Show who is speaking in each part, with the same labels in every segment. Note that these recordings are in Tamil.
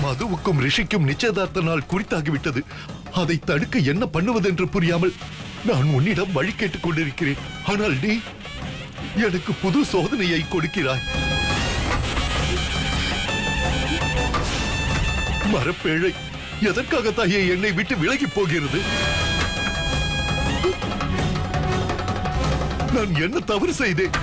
Speaker 1: மதுவுக்கும் ரிஷிக்கும் நிச்சயதார்த்த நாள் குறித்தாகிவிட்டது. அதை தடுக்க என்ன பண்ணுவதென்று புரியாமல் நான் உன்னிடம் வழி கேட்டுக் கொண்டிருக்கிறேன். ஆனால் நீ எனக்கு புது சோதனையை கொடுக்கிறாய். மரப்பேழை எதற்காக தாயே என்னை விட்டு விலகி போகிறது? நான் என்ன தவறு செய்தேன்?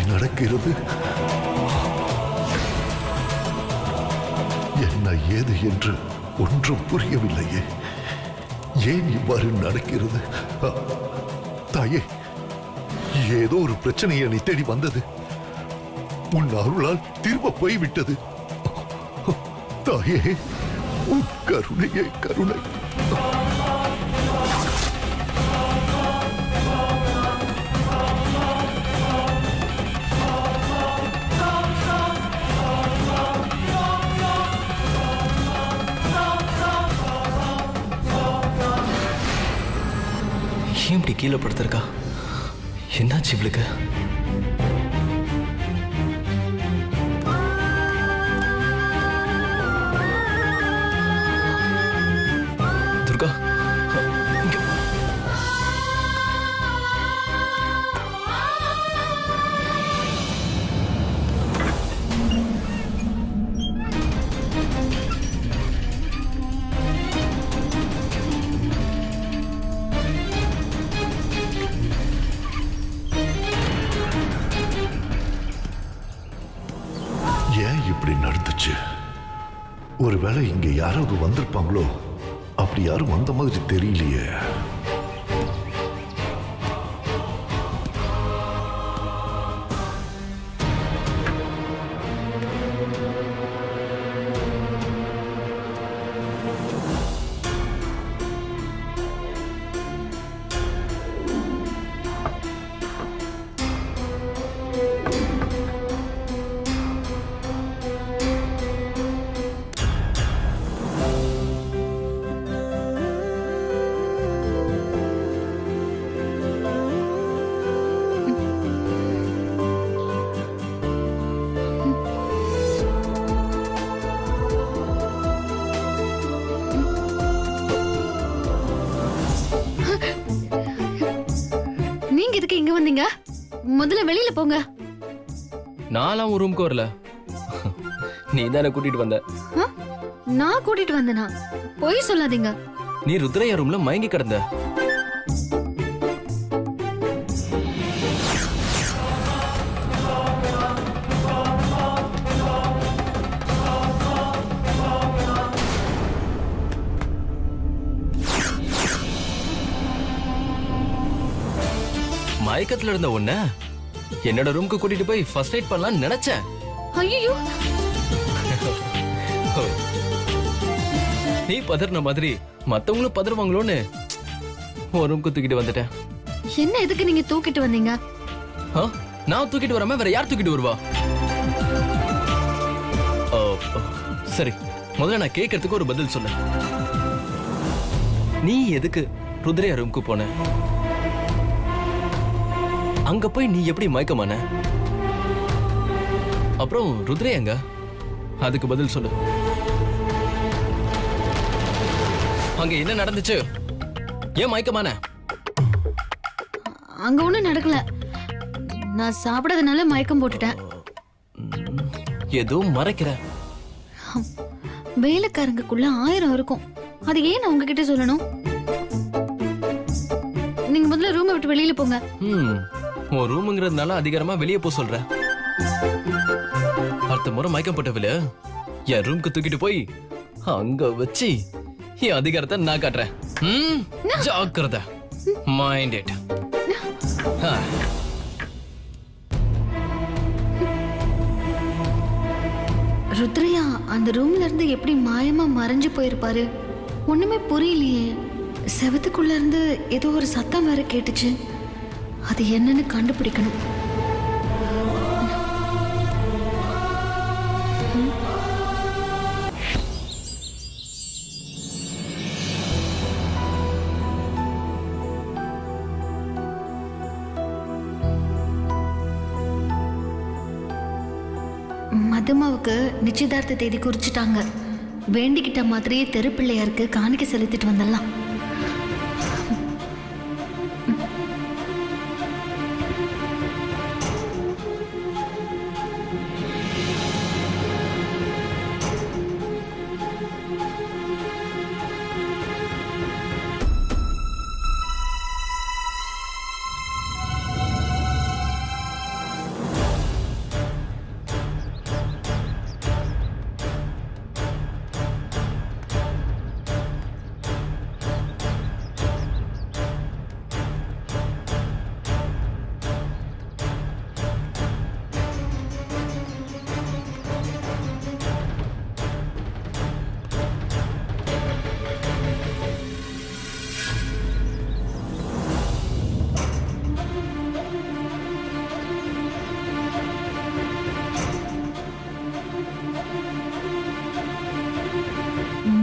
Speaker 1: நடக்கிறது என்ன ஏது என்று ஒன்றும் புரியவில்லையே. ஏன் இவ்வாறு நடக்கிறது? தாயே, ஏதோ ஒரு பிரச்சனை என்னை தேடி வந்தது. உன் அருளால் திரும்ப போய்விட்டது. தாயே, உன் கருணையே கருணை.
Speaker 2: இப்படி கீழே படுத்திருக்கா? என்னாச்சு இவளுக்கு? துர்கா,
Speaker 1: இப்படி நடந்துச்சு. ஒருவேளை இங்க யாராவது வந்திருப்பாங்களோ? அப்படி யாரும் வந்த மாதிரி தெரியலையே.
Speaker 3: எதுக்கு இங்க வந்தீங்க? முதல்ல வெளியில போங்க.
Speaker 2: நான்லாம் ஒரு ரூம்க்கு வரல. நீ தானே கூட்டிட்டு வந்த.
Speaker 3: நான் கூட்டிட்டு வந்தேனா? போய் சொல்லாதீங்க.
Speaker 2: நீ ருத்ரையா ரூம்ல மயங்கி கிடந்த. மயக்கத்துல இருந்த உன்ன என்னோட ரூம்க்கு கூட்டிட்டு போய் ஃபர்ஸ்ட் எய்ட் பண்ணலாம்னு நினைச்சேன்.
Speaker 3: ஐயோ,
Speaker 2: நீ பதறின மாதிரி மத்தவங்களும் பதறுவாங்களோன்னு ஒரு ரூம்க்கு தூக்கிட்டு வந்துட்டேன்.
Speaker 3: என்ன எதுக்கு நீங்க தூக்கிட்டு வந்தீங்க?
Speaker 2: நான் தூக்கிட்டு வராம வேற யார் தூக்கிட்டு வருவா? சரி, முதல்ல நான் கேட்கறதுக்கு ஒரு பதில் சொல்லு. நீ எதுக்கு ருத்ரையா ரூம்க்கு போன? அங்க போய் நீ எப்படி மயக்கமான? அப்புறம் ருத்ரையா எங்க? அதுக்கு பதில் சொல்லு. அங்க என்ன நடந்துச்சு? ஏன் மயக்கமான?
Speaker 3: அங்க ஒண்ணும் நடக்கல. நான் சாப்பிடாதனால மயக்கம் போட்டுட்டேன்.
Speaker 2: ஏதோ மறைக்கிற.
Speaker 3: வேலைக்காரங்களுக்குள்ள 1000 இருக்கும். அது ஏன் நான் உங்ககிட்ட சொல்லணும்? நீங்க முதல்ல ரூமை விட்டு வெளியில போங்க.
Speaker 2: உன் ரூம்ங்கிறதுனால அதிகாரமா வெளியே போ சொல்ற. அடுத்த முறை மயக்கம் போட்டவில என் ரூம்க்கு தூக்கிட்டு போய் அங்க வச்சு என் அதிகாரத்தை நான் காட்டுறேன். ஜாக்கிரதை. Mind it.
Speaker 3: ருத்ரையா அந்த ரூம்ல இருந்து எப்படி மாயமா மறைஞ்சு போயிருப்பாரு? ஒண்ணுமே புரியலையே. செவத்துக்குள்ள இருந்து ஏதோ ஒரு சத்தம் வேற கேட்டுச்சு. அது என்னன்னு கண்டுபிடிக்கணும். மதுமாவுக்கு நிச்சயதார்த்த தேதி குறிச்சிட்டாங்க. வேண்டிக்கிட்ட மாதிரியே தெருப்பிள்ளையாருக்கு காணிக்கை செலுத்திட்டு வந்துடலாம்.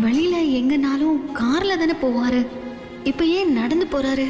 Speaker 3: வெளியில எங்கனாலும் கார்ல தானே போவாரு. இப்ப ஏன் நடந்து போறாரு?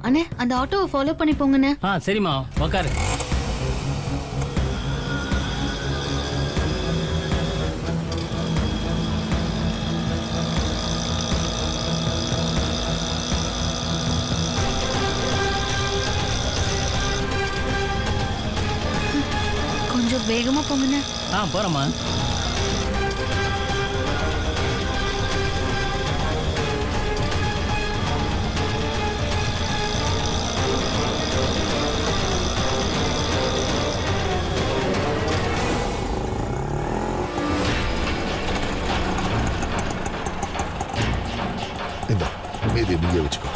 Speaker 3: அண்ணே அந்த ஆட்டோவை ஃபாலோ பண்ணி போங்கண்ணே.
Speaker 4: சரிம்மா உக்காரு.
Speaker 3: கொஞ்சம் வேகமா போங்கண்ணே.
Speaker 4: போறேம்மா.
Speaker 1: இந்த மீதி நீங்க வச்சுக்கோ.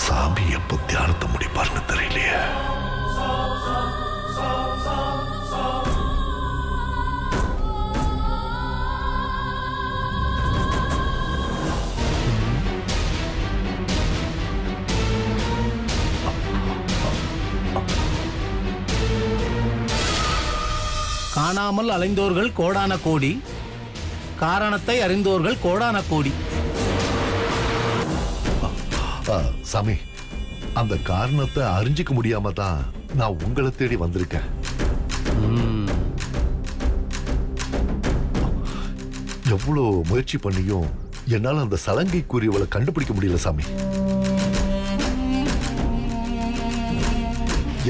Speaker 1: சாமி எப்போ தியானத்தை முடிப்பார்னு தெரியலையே.
Speaker 4: காணாமல் அலைந்தோர்கள் கோடான கோடி, காரணத்தை அறிந்தோர்கள் கோடான கோடி.
Speaker 1: சாமி, அந்த காரணத்தை அறிஞ்சிக்க முடியாம தான் நான் உங்களை தேடி வந்திருக்கேன். எவ்வளவு முயற்சி பண்ணியும் என்னால அந்த சலங்கைக்குரியவளை கண்டுபிடிக்க முடியல சாமி.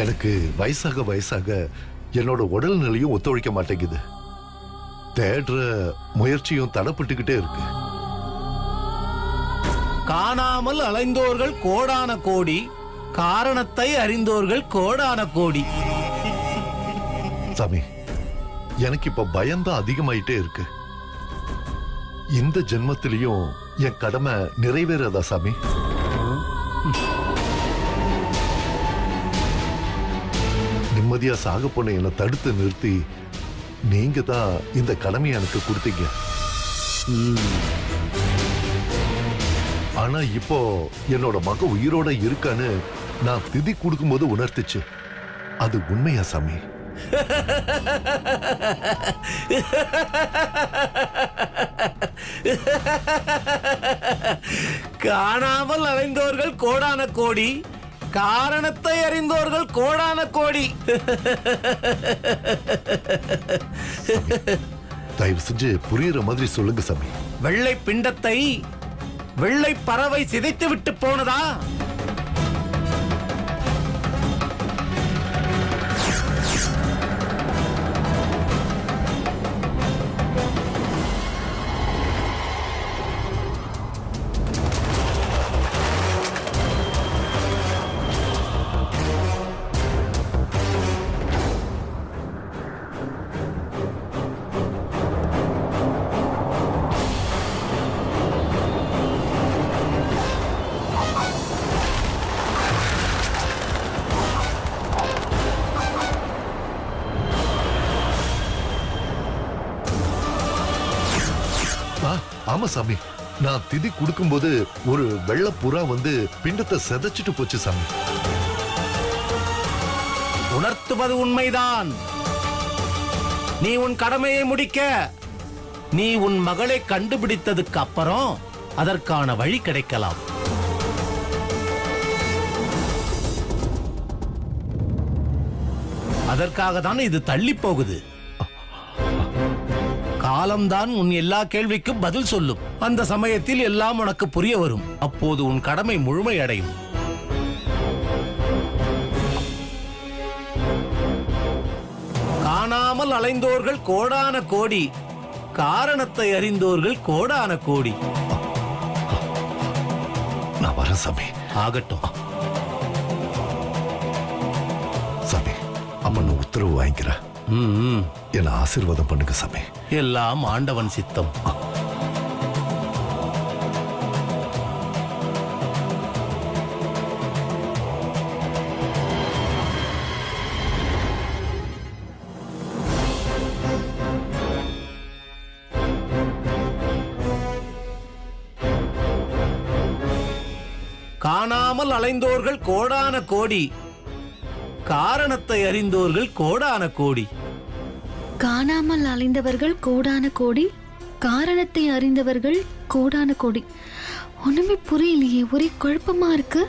Speaker 1: எனக்கு வயசாக என்னோட உடல்நிலையும் ஒத்துழைக்க மாட்டேங்குது. தேடுற முயற்சியும் தடப்பட்டுக்கிட்டே இருக்கு.
Speaker 4: காணாமல் அலைந்தோர்கள் கோடான கோடி, காரணத்தை அறிந்தோர்கள் கோடான கோடி.
Speaker 1: சாமி, எனக்கு இப்ப பயம்தான் அதிகமாயிட்டே இருக்கு. இந்த ஜென்மத்திலையும் என் கடமை நிறைவேறாதா சாமி? நிம்மதியா சாக போன என்னை தடுத்து நிறுத்தி நீங்க தான் இந்த கடமையை எனக்கு கொடுத்தீங்க. ஆனா இப்போ என்னோட மக உயிரோட இருக்கான்னு நான் திதி கொடுக்கும்போது உணர்த்துச்சு. அது உண்மையா சாமி?
Speaker 4: காணாமல் அலைந்தோர்கள் கோடான கோடி, காரணத்தை அறிந்தோர்கள் கோடான கோடி.
Speaker 1: தயவு செஞ்சு புரியுற மாதிரி சொல்லுங்க சாமி.
Speaker 4: வெள்ளை பிண்டத்தை வெள்ளை பறவை சிதைத்து விட்டு போனதா?
Speaker 1: ஆமா சாமி, நான் திதி கொடுக்கும்போது ஒரு வெள்ளை புறா வந்து பிண்டத்தை செதைச்சிட்டு போச்சு சாமி.
Speaker 4: உணர்த்துவது உண்மைதான். நீ உன் கடமையை முடிக்க நீ உன் மகளை கண்டுபிடித்ததுக்கு அப்புறம் அதற்கான வழி கிடைக்கலாம். அதற்காக தான் இது தள்ளி போகுது. காலம்தான் உன் எல்லா கேள்விக்கும் பதில் சொல்லும். அந்த சமயத்தில் எல்லாம் உனக்கு புரிய வரும். அப்போது உன் கடமை முழுமையடையும். காணாமல் அலைந்தோர்கள் கோடான கோடி, காரணத்தை அறிந்தோர்கள் கோடான கோடி.
Speaker 1: நான் வரேன் சாமி.
Speaker 4: ஆகட்டும்
Speaker 1: சாமி. அம்மன் உத்தரவு வாங்கிக்கிறேன். என்ன ஆசீர்வாதம் பண்ணுங்க சாமி.
Speaker 4: எல்லாம் ஆண்டவன் சித்தம். காணாமல் அலைந்தோர்கள் கோடான கோடி, காரணத்தை அறிந்தோர்கள் கோடான கோடி.
Speaker 3: காணாமல் அலைந்தவர்கள் கோடான கோடி, காரணத்தை அறிந்தவர்கள் கோடான கோடி. ஒண்ணுமே புரியலையே, ஒரே குழப்பமா இருக்கு.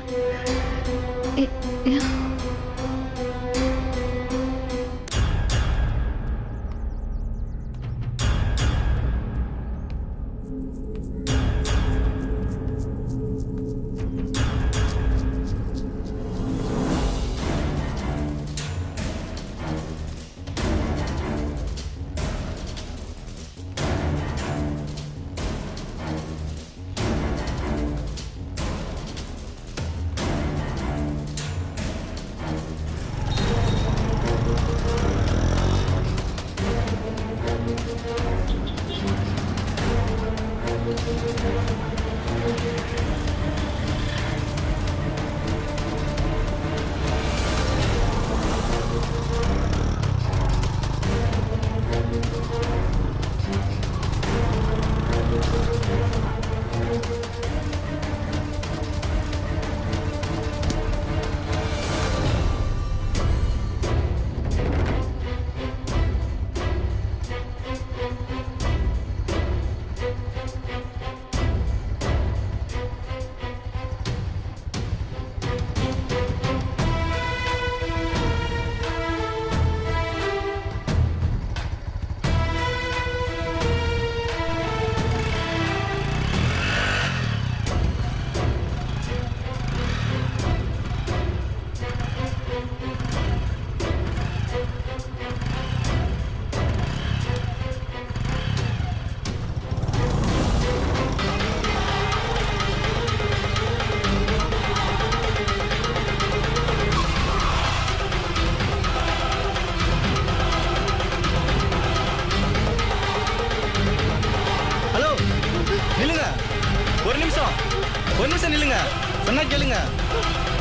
Speaker 5: நிமிஷம் நில்லுங்க. சொன்னா கேளுங்க.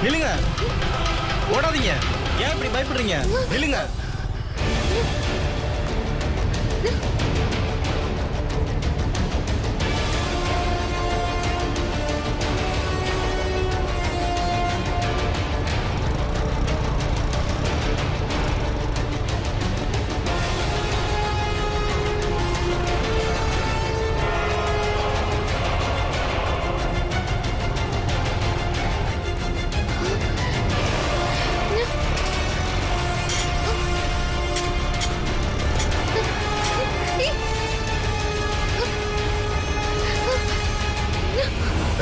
Speaker 5: நில்லுங்க. ஓடாதீங்க. ஏன் இப்படி பயப்படுறீங்க? நில்லுங்க.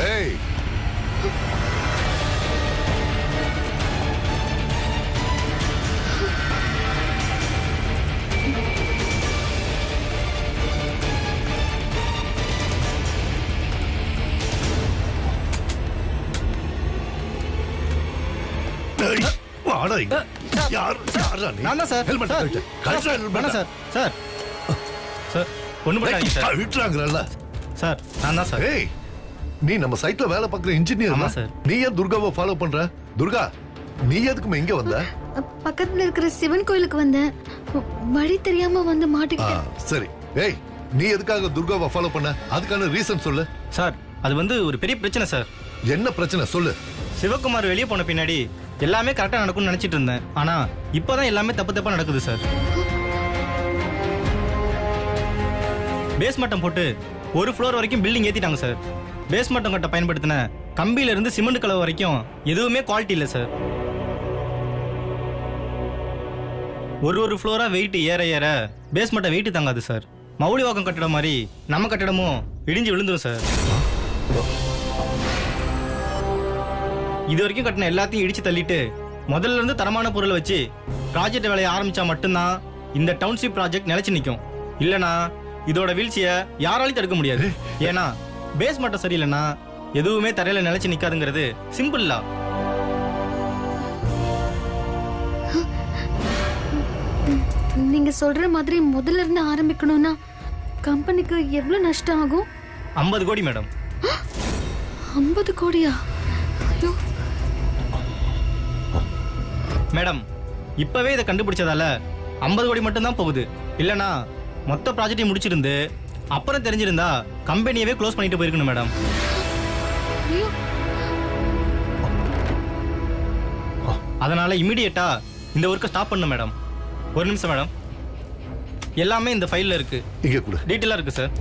Speaker 1: ஏய், ஏய், வாடா இங்க. யாரா நீ?
Speaker 5: நான் தான் சார்.
Speaker 1: Helmet
Speaker 5: sir.
Speaker 1: கழட்டு. கழட்டு
Speaker 5: வேணாம்
Speaker 1: ஹெல்மெட்டை.
Speaker 5: சார். சார். சார். ஒண்ணும் பண்ணாதீங்க சார்.
Speaker 1: கழட்டுறாங்கல்ல.
Speaker 5: சார், நான் தான் சார்.
Speaker 1: ஏய், நீ நம்ம சைட்ல வேலை பார்க்குற இன்ஜினியர்
Speaker 5: ஆமா சார்.
Speaker 1: நீ ஏன் துர்காவை ஃபாலோ பண்ற? துர்கா, நீ எதுக்குமே இங்க வந்த?
Speaker 3: பக்கத்துல இருக்கிற சிவன் கோயிலுக்கு வந்தேன். வழி தெரியாம வந்து
Speaker 1: ஆ,
Speaker 3: மாட்டிக்கிட்டேன்.
Speaker 1: சரி. ஏய், நீ எதுக்காக துர்காவை ஃபாலோ பண்ண? அதுக்கான ரீசன் சொல்லு.
Speaker 5: சார், அது வந்து ஒரு பெரிய பிரச்சனை சார்.
Speaker 1: என்ன பிரச்சனை சொல்லு.
Speaker 5: சிவகுமார் வெளியே போன பின்னாடி எல்லாமே கரெக்டா நடக்கும்னு நினைச்சிட்டு இருந்தேன். ஆனா இப்பதான் எல்லாமே தப்பு தப்பா நடக்குது சார். பேஸ் மட்டம் போட்டு ஒரு ஃப்ளோர் வரைக்கும் பில்டிங் ஏத்திட்டாங்க சார். பேஸ் மட்டம் கட்ட பயன்படுத்தின கம்பியில இருந்து சிமெண்ட் கலவை வரைக்கும் எதுவுமே குவாலிட்டி இல்லை சார். ஒரு ஃப்ளோரா வெயிட் ஏற ஏற பேஸ் மட்டம் வெயிட் தாங்காது சார். மௌலிவாக்கம் கட்டடம் மாதிரி நம்ம கட்டடமும் இடிஞ்சு விழுந்துரும் சார். இது வரைக்கும் கட்டின எல்லாத்தையும் இடிச்சு தள்ளிட்டு முதல்ல இருந்து தரமான பொருளை வச்சு ப்ராஜெக்ட் வேலையை ஆரம்பிச்சா மட்டும்தான் இந்த டவுன்ஷிப் ப்ராஜெக்ட் நிலைச்சு நிற்கும். இல்லனா இதோட வீழ்ச்சியை யாராலையும் தடுக்க முடியாது. ஏன்னா பேஸ் மட்டம் சரியில்லைன்னா எதுவுமே தரையில நிலைச்சு நிக்காதுங்கிறது சிம்பிளா.
Speaker 3: நீங்க சொல்ற மாதிரி முதல்ல இருந்து ஆரம்பிக்கணும்னா கம்பெனிக்கு எவ்வளவு நஷ்டம் ஆகும்?
Speaker 5: 50 கோடி மேடம்.
Speaker 3: 50 கோடியா? ஐயோ.
Speaker 5: மேடம், இப்பவே இதை கண்டுபிடிச்சதால 50 கோடி மட்டும்தான் போகுது. இல்லனா மொத்த ப்ராஜெக்டையும் முடிச்சிருந்து அப்புறம் தெரிஞ்சிருந்தா கம்பெனியவே க்ளோஸ் பண்ணிட்டு போயிருக்கணும் மேடம்.
Speaker 3: ஐயோ.
Speaker 5: அதனால இமிடியேட்டா இந்த ஒர்க்கை ஸ்டாப் பண்ணணும் மேடம். ஒரு நிமிஷம் மேடம். எல்லாமே இந்த ஃபைல்ல இருக்கு.
Speaker 1: இங்க கொடு.
Speaker 5: டீட்டெயிலா இருக்கு சார்.